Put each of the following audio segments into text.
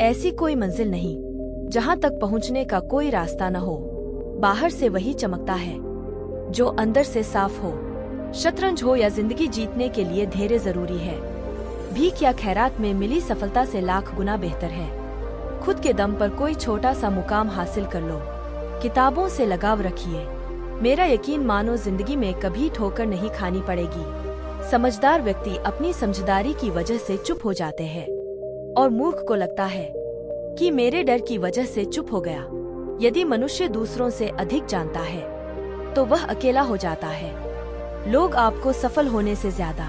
ऐसी कोई मंजिल नहीं जहाँ तक पहुँचने का कोई रास्ता न हो। बाहर से वही चमकता है जो अंदर से साफ हो। शतरंज हो या जिंदगी, जीतने के लिए धैर्य जरूरी है। भीख या खैरात में मिली सफलता से लाख गुना बेहतर है। खुद के दम पर कोई छोटा सा मुकाम हासिल कर लो। किताबों से लगाव रखिए। मेरा यकीन मानो जिंदगी में कभी ठोकर नहीं खानी पड़ेगी। समझदार व्यक्ति अपनी समझदारी की वजह से चुप हो जाते हैं और मूर्ख को लगता है कि मेरे डर की वजह से चुप हो गया। यदि मनुष्य दूसरों से अधिक जानता है तो वह अकेला हो जाता है। लोग आपको सफल होने से ज्यादा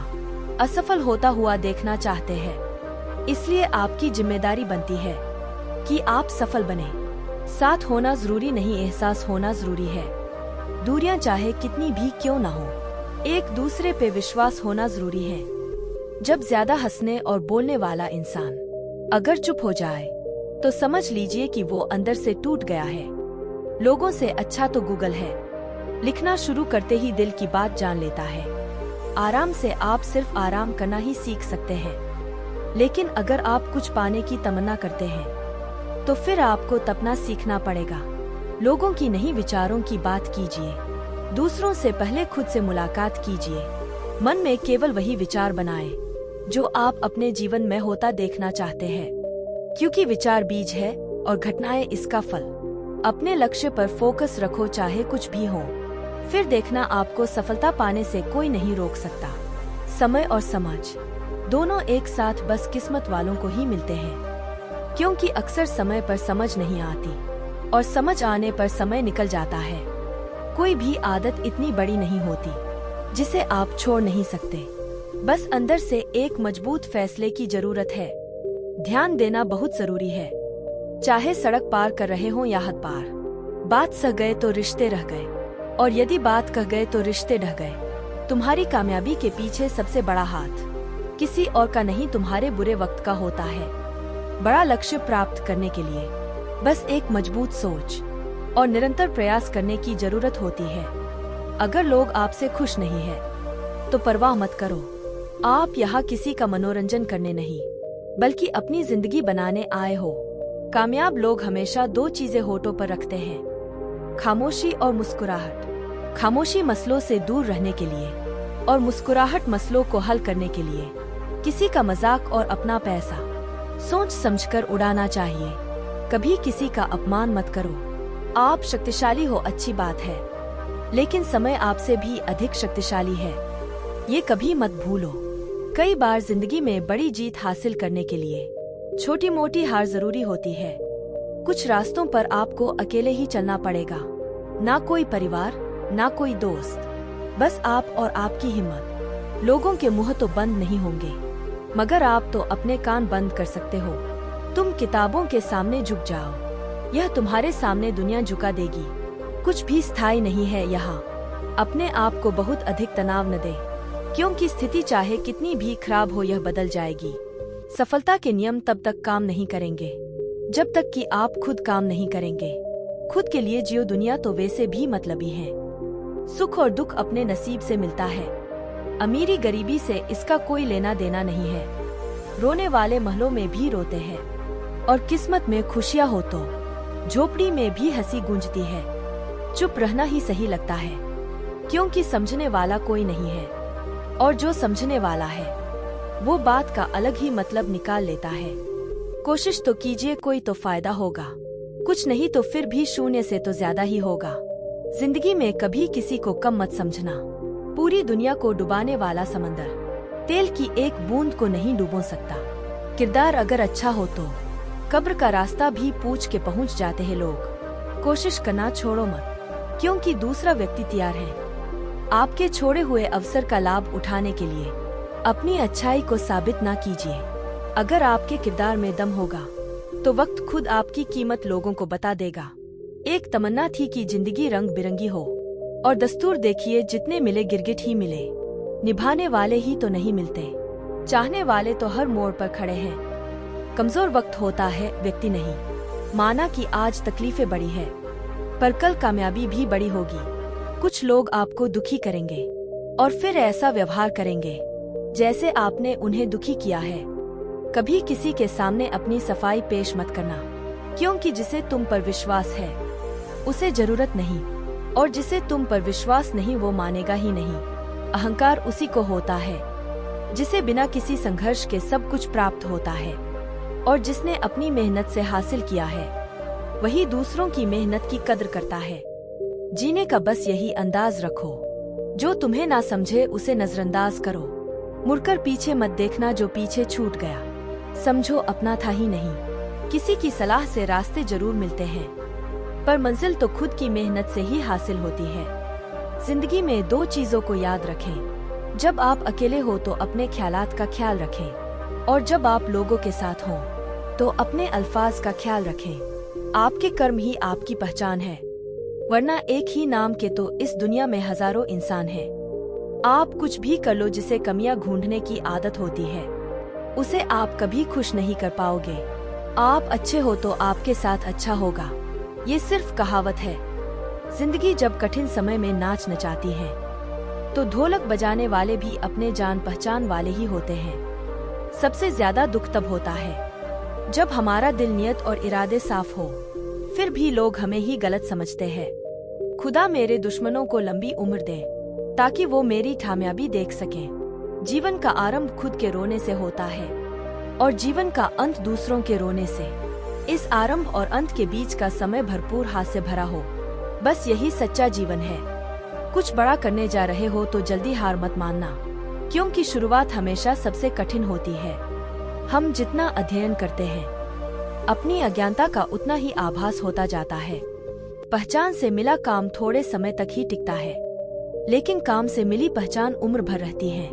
असफल होता हुआ देखना चाहते हैं, इसलिए आपकी जिम्मेदारी बनती है कि आप सफल बने। साथ होना जरूरी नहीं, एहसास होना जरूरी है। दूरियां चाहे कितनी भी क्यों न हो, एक दूसरे पे विश्वास होना जरूरी है। जब ज्यादा हंसने और बोलने वाला इंसान अगर चुप हो जाए तो समझ लीजिए कि वो अंदर से टूट गया है। लोगों से अच्छा तो गूगल है, लिखना शुरू करते ही दिल की बात जान लेता है। आराम से आप सिर्फ आराम करना ही सीख सकते हैं, लेकिन अगर आप कुछ पाने की तमन्ना करते हैं तो फिर आपको तपना सीखना पड़ेगा। लोगों की नहीं, विचारों की बात कीजिए। दूसरों से पहले खुद से मुलाकात कीजिए। मन में केवल वही विचार बनाएं जो आप अपने जीवन में होता देखना चाहते हैं, क्योंकि विचार बीज है और घटनाएं इसका फल। अपने लक्ष्य पर फोकस रखो, चाहे कुछ भी हो। फिर देखना आपको सफलता पाने से कोई नहीं रोक सकता। समय और समझ दोनों एक साथ बस किस्मत वालों को ही मिलते हैं, क्योंकि अक्सर समय पर समझ नहीं आती और समझ आने पर समय निकल जाता है। कोई भी आदत इतनी बड़ी नहीं होती जिसे आप छोड़ नहीं सकते। बस अंदर से एक मजबूत फैसले की जरूरत है। ध्यान देना बहुत जरूरी है, चाहे सड़क पार कर रहे हो या हद पार। बात सह गए तो रिश्ते रह गए, और यदि बात कह गए तो रिश्ते ढह गए। तुम्हारी कामयाबी के पीछे सबसे बड़ा हाथ किसी और का नहीं, तुम्हारे बुरे वक्त का होता है। बड़ा लक्ष्य प्राप्त करने के लिए बस एक मजबूत सोच और निरंतर प्रयास करने की जरूरत होती है। अगर लोग आपसे खुश नहीं है तो परवाह मत करो। आप यहाँ किसी का मनोरंजन करने नहीं, बल्कि अपनी जिंदगी बनाने आए हो। कामयाब लोग हमेशा दो चीजें होठों पर रखते हैं, खामोशी और मुस्कुराहट। खामोशी मसलों से दूर रहने के लिए और मुस्कुराहट मसलों को हल करने के लिए। किसी का मजाक और अपना पैसा सोच समझकर उड़ाना चाहिए। कभी किसी का अपमान मत करो। आप शक्तिशाली हो, अच्छी बात है, लेकिन समय आपसे भी अधिक शक्तिशाली है, ये कभी मत भूलो। कई बार जिंदगी में बड़ी जीत हासिल करने के लिए छोटी मोटी हार जरूरी होती है। कुछ रास्तों पर आपको अकेले ही चलना पड़ेगा, ना कोई परिवार, ना कोई दोस्त, बस आप और आपकी हिम्मत। लोगों के मुंह तो बंद नहीं होंगे, मगर आप तो अपने कान बंद कर सकते हो। तुम किताबों के सामने झुक जाओ, यह तुम्हारे सामने दुनिया झुका देगी। कुछ भी स्थायी नहीं है यहाँ। अपने आप को बहुत अधिक तनाव न दे, क्योंकि स्थिति चाहे कितनी भी खराब हो यह बदल जाएगी। सफलता के नियम तब तक काम नहीं करेंगे जब तक कि आप खुद काम नहीं करेंगे। खुद के लिए जियो, दुनिया तो वैसे भी मतलबी है। सुख और दुख अपने नसीब से मिलता है, अमीरी गरीबी से इसका कोई लेना देना नहीं है। रोने वाले महलों में भी रोते हैं, और किस्मत में खुशियाँ हो तो झोपड़ी में भी हंसी गूंजती है। चुप रहना ही सही लगता है, क्योंकि समझने वाला कोई नहीं है, और जो समझने वाला है वो बात का अलग ही मतलब निकाल लेता है। कोशिश तो कीजिए, कोई तो फायदा होगा। कुछ नहीं तो फिर भी शून्य से तो ज्यादा ही होगा। जिंदगी में कभी किसी को कम मत समझना। पूरी दुनिया को डुबाने वाला समंदर तेल की एक बूंद को नहीं डुबो सकता। किरदार अगर अच्छा हो तो कब्र का रास्ता भी पूछ के पहुंच जाते हैं लोग। कोशिश करना छोड़ो मत, क्योंकि दूसरा व्यक्ति तैयार है आपके छोड़े हुए अवसर का लाभ उठाने के लिए। अपनी अच्छाई को साबित ना कीजिए। अगर आपके किरदार में दम होगा तो वक्त खुद आपकी कीमत लोगों को बता देगा। एक तमन्ना थी कि जिंदगी रंग बिरंगी हो, और दस्तूर देखिए, जितने मिले गिरगिट ही मिले। निभाने वाले ही तो नहीं मिलते, चाहने वाले तो हर मोड़ पर खड़े हैं। कमजोर वक्त होता है, व्यक्ति नहीं। माना कि आज तकलीफें बड़ी है, पर कल कामयाबी भी बड़ी होगी। कुछ लोग आपको दुखी करेंगे और फिर ऐसा व्यवहार करेंगे जैसे आपने उन्हें दुखी किया है। कभी किसी के सामने अपनी सफाई पेश मत करना, क्योंकि जिसे तुम पर विश्वास है उसे जरूरत नहीं, और जिसे तुम पर विश्वास नहीं वो मानेगा ही नहीं। अहंकार उसी को होता है जिसे बिना किसी संघर्ष के सब कुछ प्राप्त होता है, और जिसने अपनी मेहनत से हासिल किया है वही दूसरों की मेहनत की कद्र करता है। जीने का बस यही अंदाज रखो, जो तुम्हें ना समझे उसे नजरअंदाज करो। मुड़कर पीछे मत देखना, जो पीछे छूट गया समझो अपना था ही नहीं। किसी की सलाह से रास्ते जरूर मिलते हैं, पर मंजिल तो खुद की मेहनत से ही हासिल होती है। जिंदगी में दो चीजों को याद रखें, जब आप अकेले हो तो अपने ख्यालात का ख्याल रखें, और जब आप लोगों के साथ हों तो अपने अल्फाज का ख्याल रखें। आपके कर्म ही आपकी पहचान है, वरना एक ही नाम के तो इस दुनिया में हजारों इंसान हैं। आप कुछ भी कर लो, जिसे कमियां ढूंढने की आदत होती है उसे आप कभी खुश नहीं कर पाओगे। आप अच्छे हो तो आपके साथ अच्छा होगा, ये सिर्फ कहावत है। जिंदगी जब कठिन समय में नाच नचाती है तो ढोलक बजाने वाले भी अपने जान पहचान वाले ही होते हैं। सबसे ज्यादा दुख तब होता है जब हमारा दिल, नियत और इरादे साफ हो, फिर भी लोग हमें ही गलत समझते हैं। खुदा मेरे दुश्मनों को लंबी उम्र दे, ताकि वो मेरी कामयाबी देख सकें। जीवन का आरंभ खुद के रोने से होता है, और जीवन का अंत दूसरों के रोने से। इस आरंभ और अंत के बीच का समय भरपूर हास्य भरा हो, बस यही सच्चा जीवन है। कुछ बड़ा करने जा रहे हो तो जल्दी हार मत मानना, क्योंकि शुरुआत हमेशा सबसे कठिन होती है। हम जितना अध्ययन करते हैं, अपनी अज्ञानता का उतना ही आभास होता जाता है। पहचान से मिला काम थोड़े समय तक ही टिकता है, लेकिन काम से मिली पहचान उम्र भर रहती है।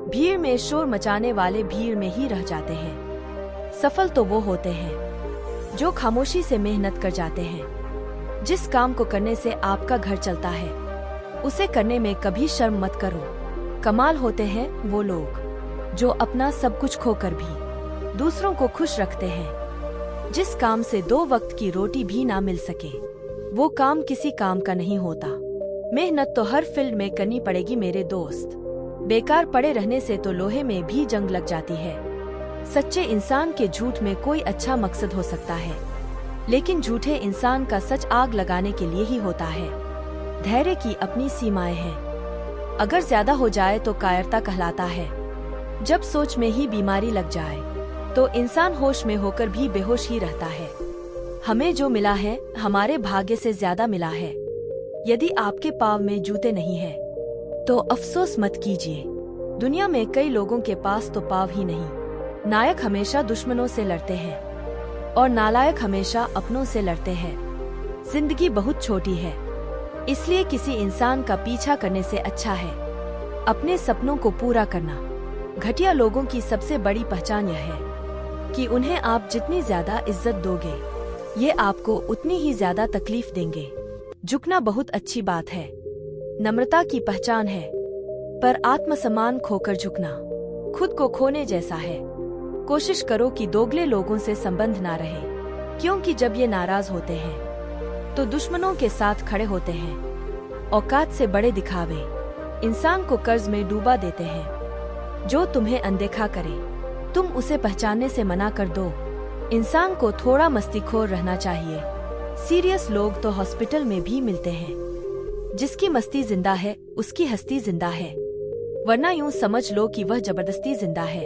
भीड़ में शोर मचाने वाले भीड़ में ही रह जाते हैं। सफल तो वो होते हैं जो खामोशी से मेहनत कर जाते हैं। जिस काम को करने से आपका घर चलता है उसे करने में कभी शर्म मत करो। कमाल होते हैं वो लोग जो अपना सब कुछ खोकर भी दूसरों को खुश रखते हैं। जिस काम से 2 वक्त की रोटी भी ना मिल सके वो काम किसी काम का नहीं होता। मेहनत तो हर फील्ड में करनी पड़ेगी मेरे दोस्त। बेकार पड़े रहने से तो लोहे में भी जंग लग जाती है। सच्चे इंसान के झूठ में कोई अच्छा मकसद हो सकता है, लेकिन झूठे इंसान का सच आग लगाने के लिए ही होता है। धैर्य की अपनी सीमाएं हैं, अगर ज्यादा हो जाए तो कायरता कहलाता है। जब सोच में ही बीमारी लग जाए तो इंसान होश में होकर भी बेहोश ही रहता है। हमें जो मिला है हमारे भाग्य से ज्यादा मिला है। यदि आपके पाँव में जूते नहीं है तो अफसोस मत कीजिए। दुनिया में कई लोगों के पास तो पाँव ही नहीं। नायक हमेशा दुश्मनों से लड़ते हैं और नालायक हमेशा अपनों से लड़ते हैं। जिंदगी बहुत छोटी है, इसलिए किसी इंसान का पीछा करने से अच्छा है अपने सपनों को पूरा करना। घटिया लोगों की सबसे बड़ी पहचान यह है कि उन्हें आप जितनी ज्यादा इज्जत दोगे ये आपको उतनी ही ज्यादा तकलीफ देंगे। झुकना बहुत अच्छी बात है, नम्रता की पहचान है, पर आत्मसम्मान खोकर झुकना खुद को खोने जैसा है। कोशिश करो कि दोगले लोगों से संबंध ना रहे, क्योंकि जब ये नाराज होते हैं तो दुश्मनों के साथ खड़े होते हैं। औकात से बड़े दिखावे इंसान को कर्ज में डूबा देते हैं। जो तुम्हें अनदेखा करे तुम उसे पहचानने से मना कर दो। इंसान को थोड़ा मस्तीखोर रहना चाहिए। सीरियस लोग तो हॉस्पिटल में भी मिलते हैं। जिसकी मस्ती जिंदा है उसकी हस्ती जिंदा है, वरना यूं समझ लो कि वह जबरदस्ती जिंदा है।